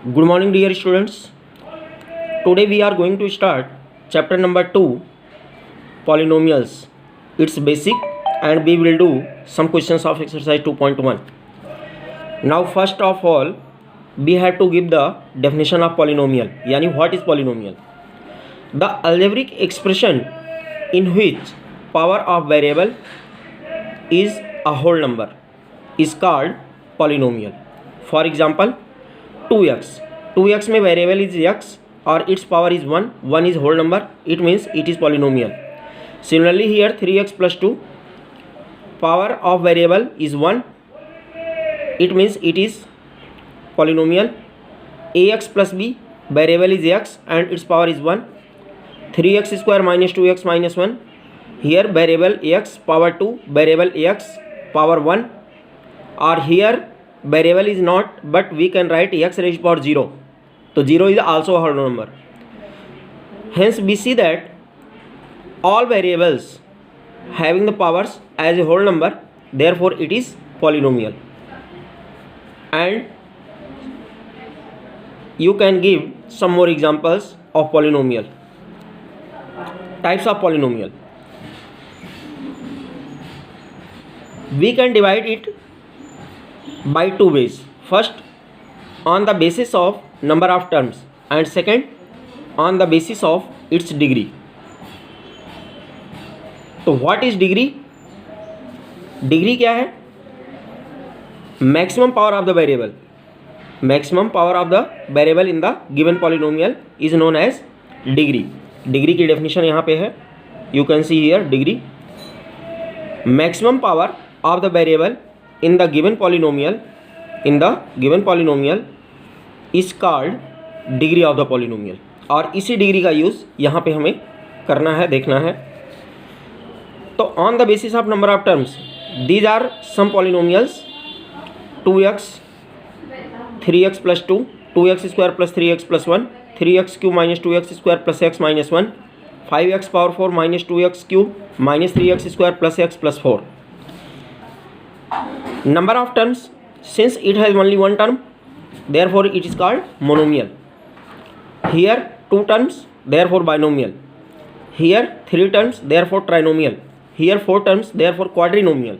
Good morning, dear students. Today we are going to start chapter number 2, polynomials. It's basic and we will do some questions of exercise 2.1. Now first of all, we have to give the definition of polynomial. Yani what is polynomial? The algebraic expression in which power of variable is a whole number is called polynomial. For example, 2x में variable is x और it's power is 1 is whole number, it means it is polynomial. Similarly here 3x + 2 power of variable is 1, it means it is polynomial. ax + b variable is x and it's power is 1. 3x² - 2x - 1 here variable x power 2 variable x power 1 और here variable is not, but we can write x raised to power 0. So 0 is also a whole number. Hence we see that all variables having the powers as a whole number, therefore it is polynomial. And you can give some more examples of polynomial. Types of polynomial. We can divide it by two ways. First, on the basis of number of terms, and second on the basis of its degree. तो what is degree? Degree क्या है? Maximum power of the variable. Maximum power of the variable in the given polynomial is known as degree. Degree की definition यहाँ पे है. You can see here degree. Maximum power of the variable in the given polynomial is called degree of the polynomial. और इसी degree का use यहाँ पे हमें करना है, देखना है. तो on the basis of number of terms these are some polynomials. 2x 3x + 2 2x² + 3x + 1 3x³ - 2x² + x - 1 5x power 4 - 2x³ - 3x² + x + 4. Number of terms, since it has only one term, therefore it is called monomial. Here 2 terms, therefore binomial. Here 3 terms, therefore trinomial. Here 4 terms, therefore quadrinomial.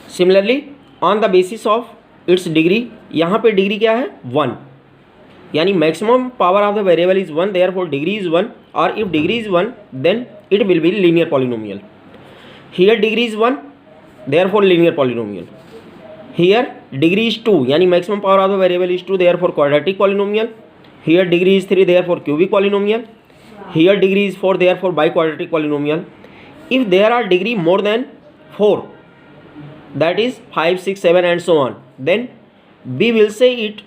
Similarly, on the basis of its degree, यहाँ पे degree क्या है 1, यानी maximum power of the variable is 1, therefore degree is 1, और if degree is 1 then it will be linear polynomial. Here degree is 1, therefore linear polynomial. Here degree is 2, यानी maximum power of the variable is 2, therefore quadratic polynomial. Here degree is 3, therefore cubic polynomial. Here degree is 4, therefore biquadratic polynomial. If there are degree more than 4, that is 5, 6, 7 and so on, then we will say it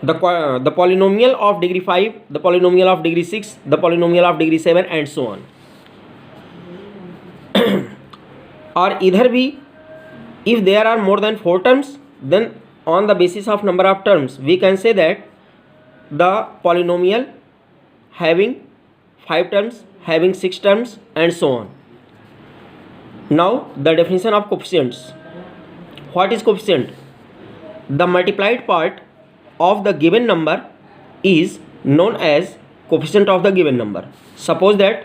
the polynomial of degree 5, the polynomial of degree 6, the polynomial of degree 7 and so on. और इधर भी if there are more than 4 terms, then on the basis of number of terms we can say that the polynomial having 5 terms, having 6 terms and so on. Now the definition of coefficients. What is coefficient? The multiplied part of the given number is known as coefficient of the given number. Suppose that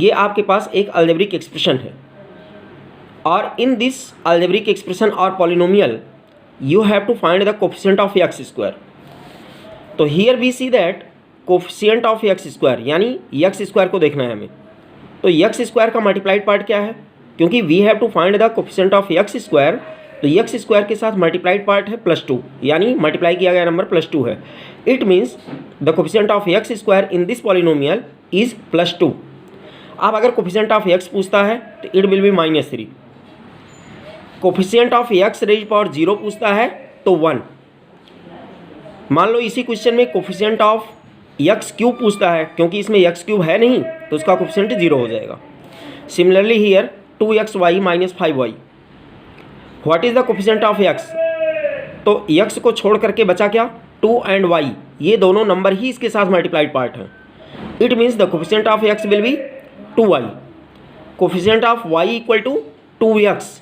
ये आपके पास एक algebraic expression है और in this algebraic expression or polynomial you have to find the coefficient of x². तो here we see that coefficient of x², यानी x² को देखना है हमें. तो x² का मल्टीप्लाइड पार्ट क्या है? क्योंकि we have to find the coefficient of x², तो x² के साथ मल्टीप्लाइड पार्ट है +2, यानी मल्टीप्लाई किया गया नंबर +2 है. It means the coefficient of x² in this polynomial is +2. अब अगर कोफिशिएंट ऑफ x पूछता है तो it will B -3. Coefficient of x rays power 0 पूछता है तो 1. मान लो इसी क्वेश्चन में कोफिशिएंट ऑफ x³ पूछता है, क्योंकि इसमें x³ है नहीं तो उसका कोफिशिएंट 0 हो जाएगा. Similarly here 2xy - 5y. What is the coefficient of x? तो x को छोड़ करके बचा क्या 2 एंड y, ये दोनों नंबर ही इसके साथ मल्टीप्लाइड पार्ट हैं. It means the coefficient of x will be 2y. Coefficient of y = 2x.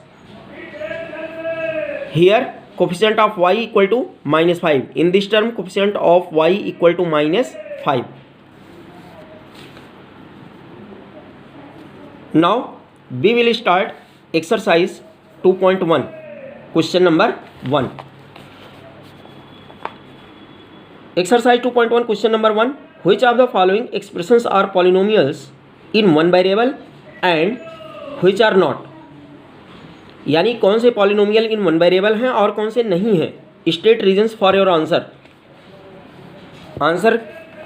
Here coefficient of y equal to -5. In this term, coefficient of y equal to -5. Now we will start exercise 2.1. Question number 1. Exercise 2.1 question number 1. Which of the following expressions are polynomials in one variable and which are not? यानी कौन से polynomial in one variable हैं और कौन से नहीं हैं. State reasons for your answer. Answer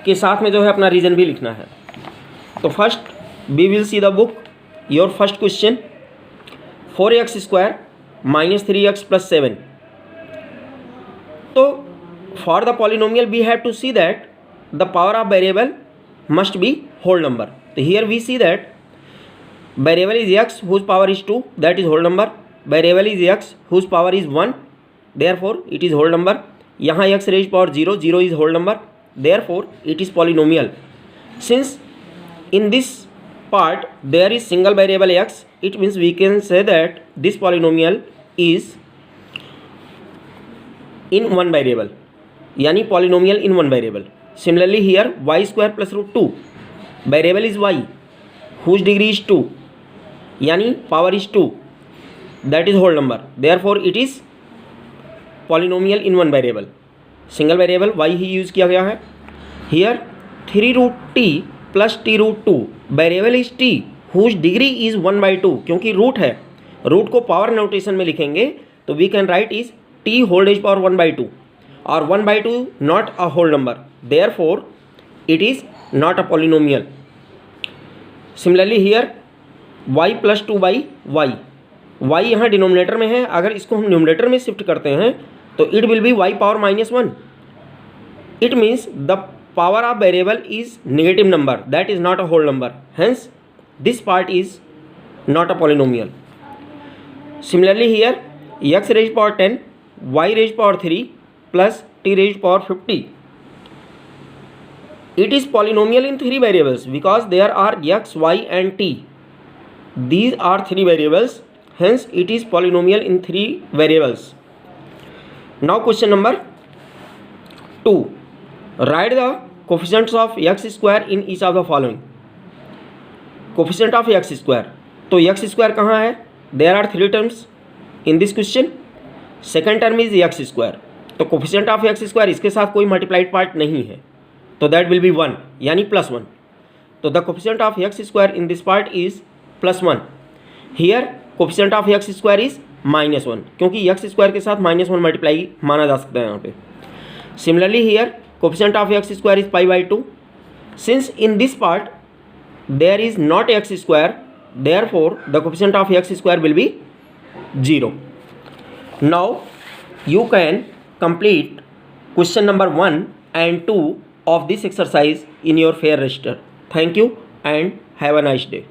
के साथ में जो है अपना रीजन भी लिखना है. तो first we will see the book. Your first question 4x² - 3x + 7. तो for the polynomial we have to see that the power of variable must be whole number. तो here we see that variable is x whose power is 2, that is whole number. Variable is x whose power is 1, therefore it is whole number. यहाँ x raised power 0, 0 is whole number, therefore it is polynomial. Since in this part there is single variable x, it means we can say that this polynomial is in one variable, यानी polynomial in one variable. Similarly here y² + √2, variable is y whose degree is 2, यानी power is 2, that is whole number, therefore it is polynomial in one variable. Single variable y ही use किया गया है. Here 3√t + t√2, variable is t whose degree is 1/2. क्योंकि root है, root को power notation में लिखेंगे तो we can write is t whole raise power 1/2 और 1/2 not a whole number, therefore it is not a polynomial. Similarly here y + 2/y, y यहाँ denominator में है, अगर इसको हम न्यूमरेटर में शिफ्ट करते हैं तो it will be y power -1. It means the power of variable is negative number, that is not a whole number, hence this part is not a polynomial. Similarly here x raised power 10, y raised power 3 + t raised power 50. It is polynomial in three variables because there are x, y and t. These are three variables, hence it is polynomial in three variables. Now question number 2. Write the coefficients of x² in each of the following. Coefficient of x². तो x² कहाँ है? There are three terms in this question. Second term is x². तो coefficient of x² इसके साथ कोई multiplied part नहीं है, तो that will be 1, यानी +1. तो the coefficient of x² in this part is +1. Here coefficient of x² is -1, क्योंकि x² के साथ -1 मल्टीप्लाई माना जा सकता है यहाँ पे. Similarly here coefficient of x² is π/2. Since in this part there is not x², therefore the coefficient of x² will be 0. Now you can complete question number 1 and 2 of this exercise in your fair register. Thank you and have a nice day.